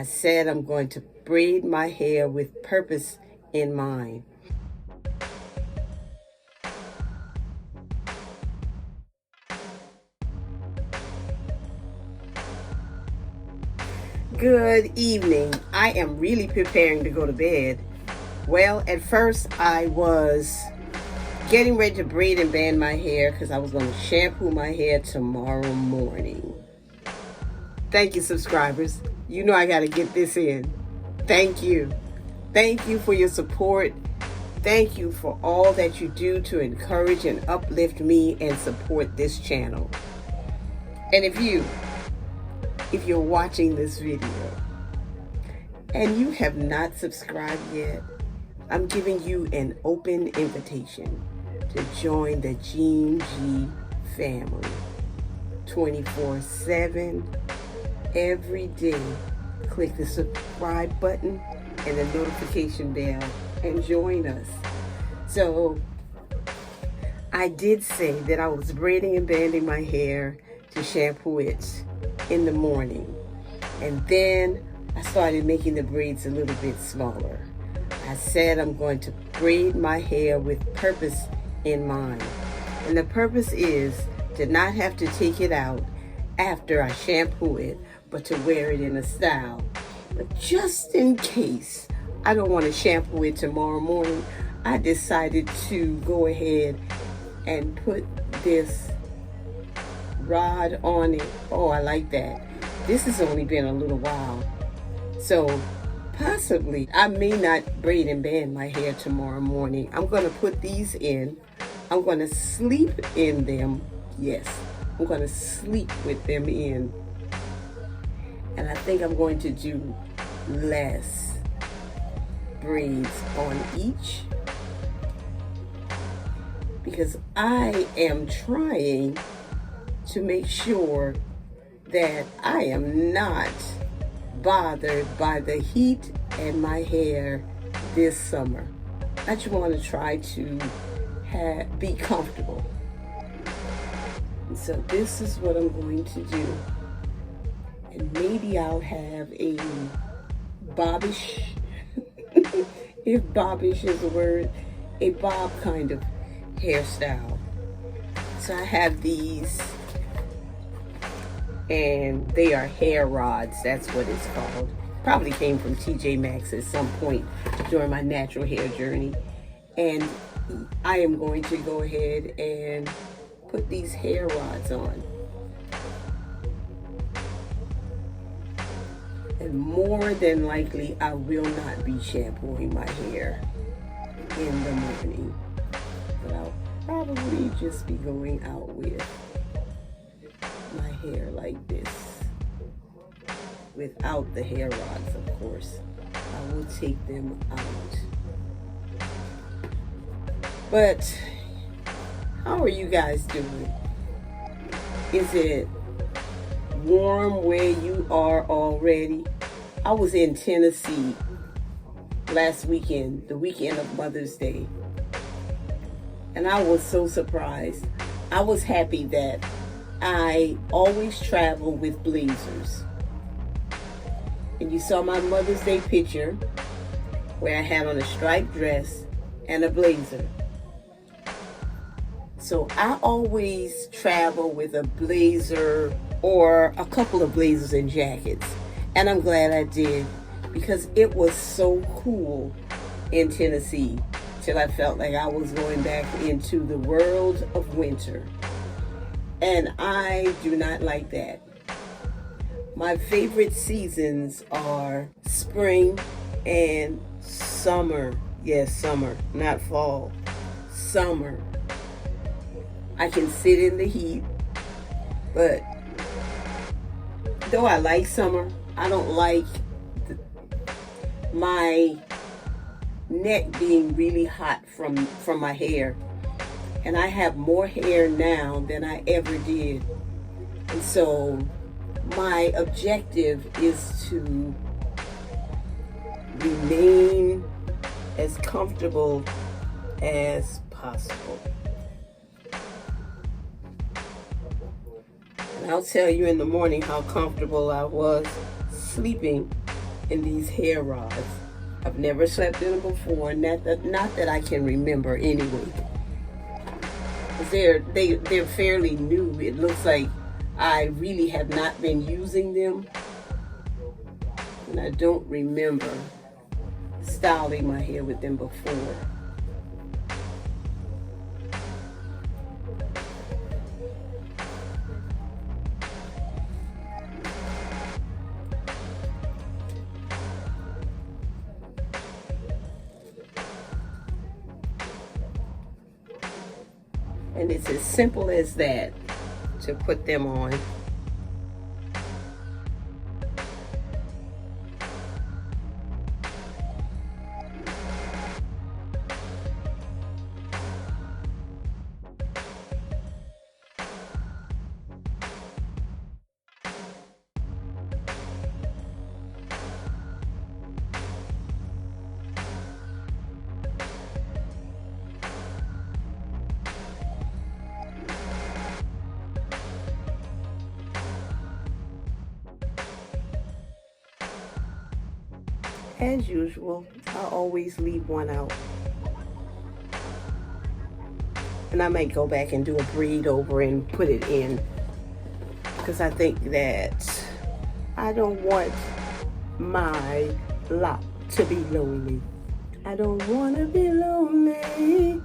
I said I'm going to braid my hair with purpose in mind. Good evening. I am really preparing to go to bed. Well, at first I was getting ready to braid and band my hair because I was going to shampoo my hair tomorrow morning. Thank you, subscribers. You know I got to get this in. Thank you. Thank you for your support. Thank you for all that you do to encourage and uplift me and support this channel. And if you're watching this video and you have not subscribed yet, I'm giving you an open invitation to join the Gene G family 24/7 every day. Click the subscribe button and the notification bell and join us. So I did say that I was braiding and banding my hair to shampoo it in the morning, and then I started making the braids a little bit smaller. I said I'm going to braid my hair with purpose in mind, and the purpose is to not have to take it out after I shampoo it, but to wear it in a style. But just in case I don't want to shampoo it tomorrow morning, I decided to go ahead and put this rod on it. Oh, I like that. This has only been a little while, so possibly I may not braid and band my hair tomorrow morning. I'm going to put these in. I'm going to sleep in them. Yes, I'm going to sleep with them in. And I think I'm going to do less braids on each, because I am trying to make sure that I am not bothered by the heat and my hair this summer. I just want to try to be comfortable. And so this is what I'm going to do. And maybe I'll have a bobbish, if bobbish is a word, a bob kind of hairstyle. So I have these, and they are hair rods. That's what it's called. Probably came from TJ Maxx at some point during my natural hair journey. And I am going to go ahead and put these hair rods on. And more than likely, I will not be shampooing my hair in the morning, but I'll probably just be going out with my hair like this, without the hair rods, of course. I will take them out. But how are you guys doing? Is it warm where you are already? I was in Tennessee last weekend, the weekend of Mother's Day, and I was so surprised. I was happy that I always travel with blazers. And you saw my Mother's Day picture where I had on a striped dress and a blazer. So I always travel with a blazer or a couple of blazers and jackets. And I'm glad I did, because it was so cool in Tennessee till I felt like I was going back into the world of winter. And I do not like that. My favorite seasons are spring and summer. Yes, summer, not fall. Summer. I can sit in the heat, but though I like summer, I don't like my neck being really hot from my hair. And I have more hair now than I ever did. And so my objective is to remain as comfortable as possible. And I'll tell you in the morning how comfortable I was sleeping in these hair rods. I've never slept in them before, not that I can remember anyway. They're fairly new. It looks like I really have not been using them, and I don't remember styling my hair with them before. And it's as simple as that to put them on. As usual, I always leave one out. And I might go back and do a braid over and put it in, because I think that I don't want my lock to be lonely. I don't want to be lonely.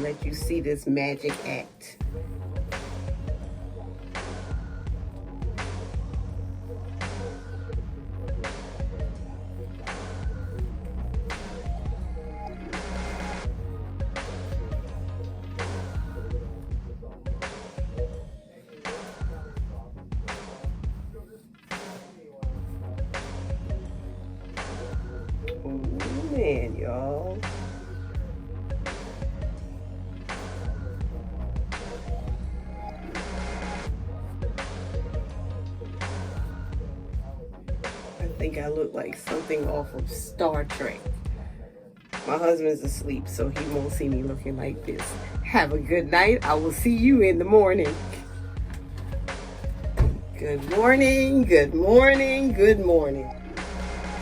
Let you see this magic act. Oh man, y'all. I think I look like something off of Star Trek. My husband's asleep, so he won't see me looking like this. Have a good night. I will see you in the morning. Good morning, good morning, good morning.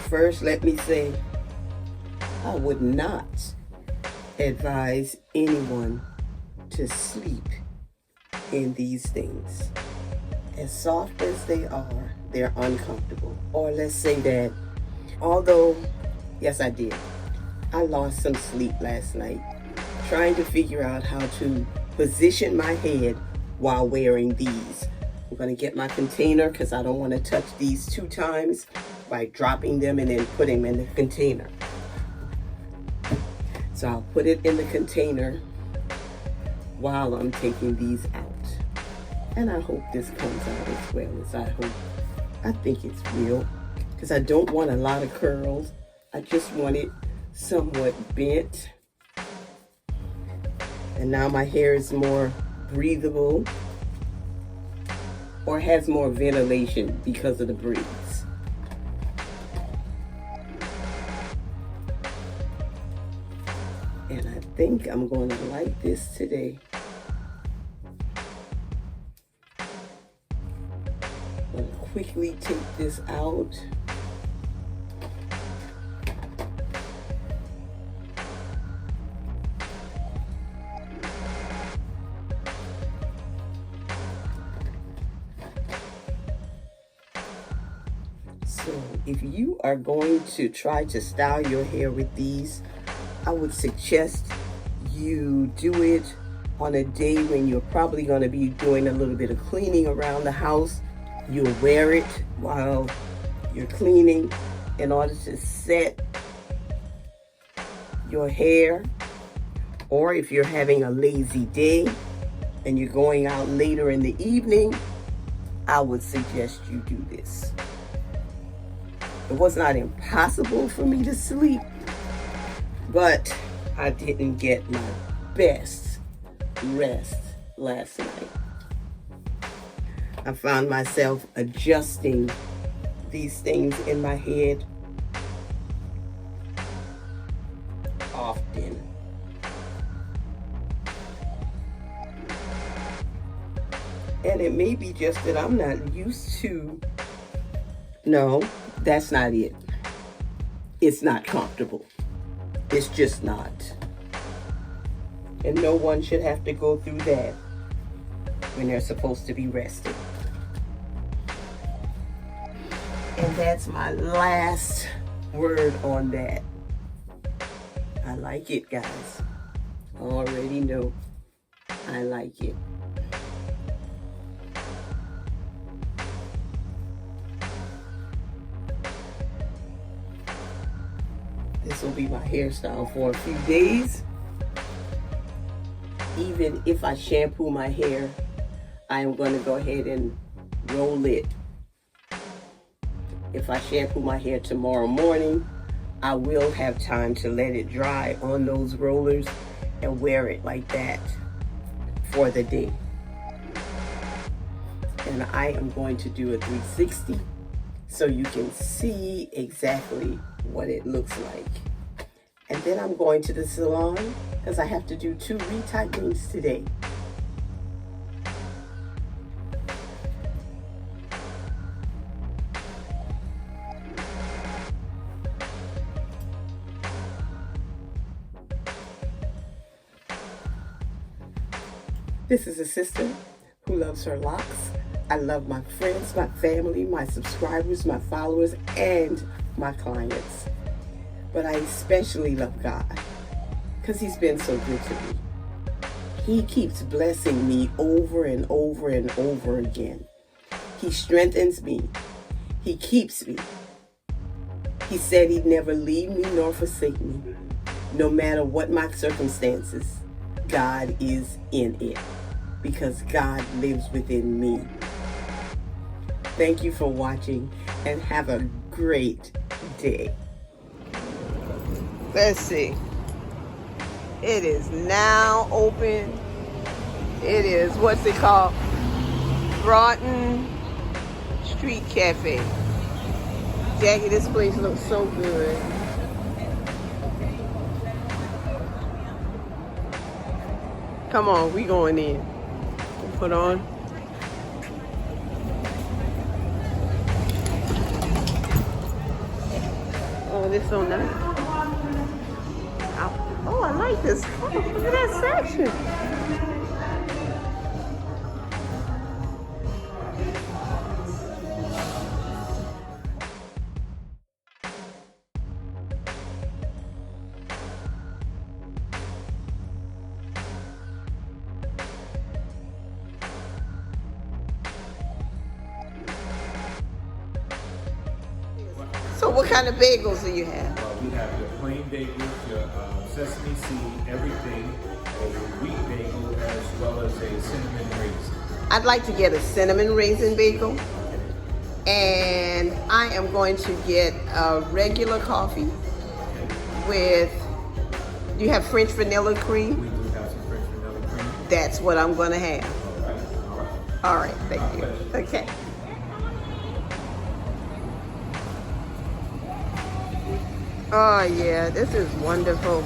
First, let me say, I would not advise anyone to sleep in these things. As soft as they are, they're uncomfortable. Or let's say that, although, yes I did, I lost some sleep last night trying to figure out how to position my head while wearing these. I'm going to get my container because I don't want to touch these 2 times by dropping them and then putting them in the container. So I'll put it in the container while I'm taking these out. And I hope this comes out as well as I hope. I think it's real because I don't want a lot of curls. I just want it somewhat bent. And now my hair is more breathable or has more ventilation because of the breeze. And I think I'm going to like this today. I'm going to quickly take this out. So if you are going to try to style your hair with these, I would suggest you do it on a day when you're probably going to be doing a little bit of cleaning around the house. You'll wear it while you're cleaning in order to set your hair. Or if you're having a lazy day and you're going out later in the evening, I would suggest you do this. It was not impossible for me to sleep, but I didn't get my best rest last night. I found myself adjusting these things in my head often. And it may be just that I'm not used to, no, that's not it. It's not comfortable. It's just not. And no one should have to go through that when they're supposed to be resting. And that's my last word on that. I like it, guys. Already know I like it. This will be my hairstyle for a few days. Even if I shampoo my hair, I am going to go ahead and roll it. If I shampoo my hair tomorrow morning, I will have time to let it dry on those rollers and wear it like that for the day. And I am going to do a 360 so you can see exactly what it looks like. And then I'm going to the salon because I have to do 2 retightenings today. This is a sister who loves her locks. I love my friends, my family, my subscribers, my followers, and my clients. But I especially love God because He's been so good to me. He keeps blessing me over and over and over again. He strengthens me. He keeps me. He said He'd never leave me nor forsake me. No matter what my circumstances, God is in it because God lives within me. Thank you for watching and have a great day. Let's see. It is now open. It is, what's it called? Broughton Street Cafe. Jackie, this place looks so good. Come on, we going in. Put on. Oh, this is so nice. Oh, I like this. Oh, look at that section. what kind of bagels do you have? We have your plain bagels, your sesame seed, everything, a wheat bagel, as well as a cinnamon raisin. I'd like to get a cinnamon raisin bagel. And I am going to get a regular coffee with, do you have French vanilla cream? We do have some French vanilla cream. That's what I'm going to have. Okay. All right. All right, thank you. Okay. Oh yeah, this is wonderful.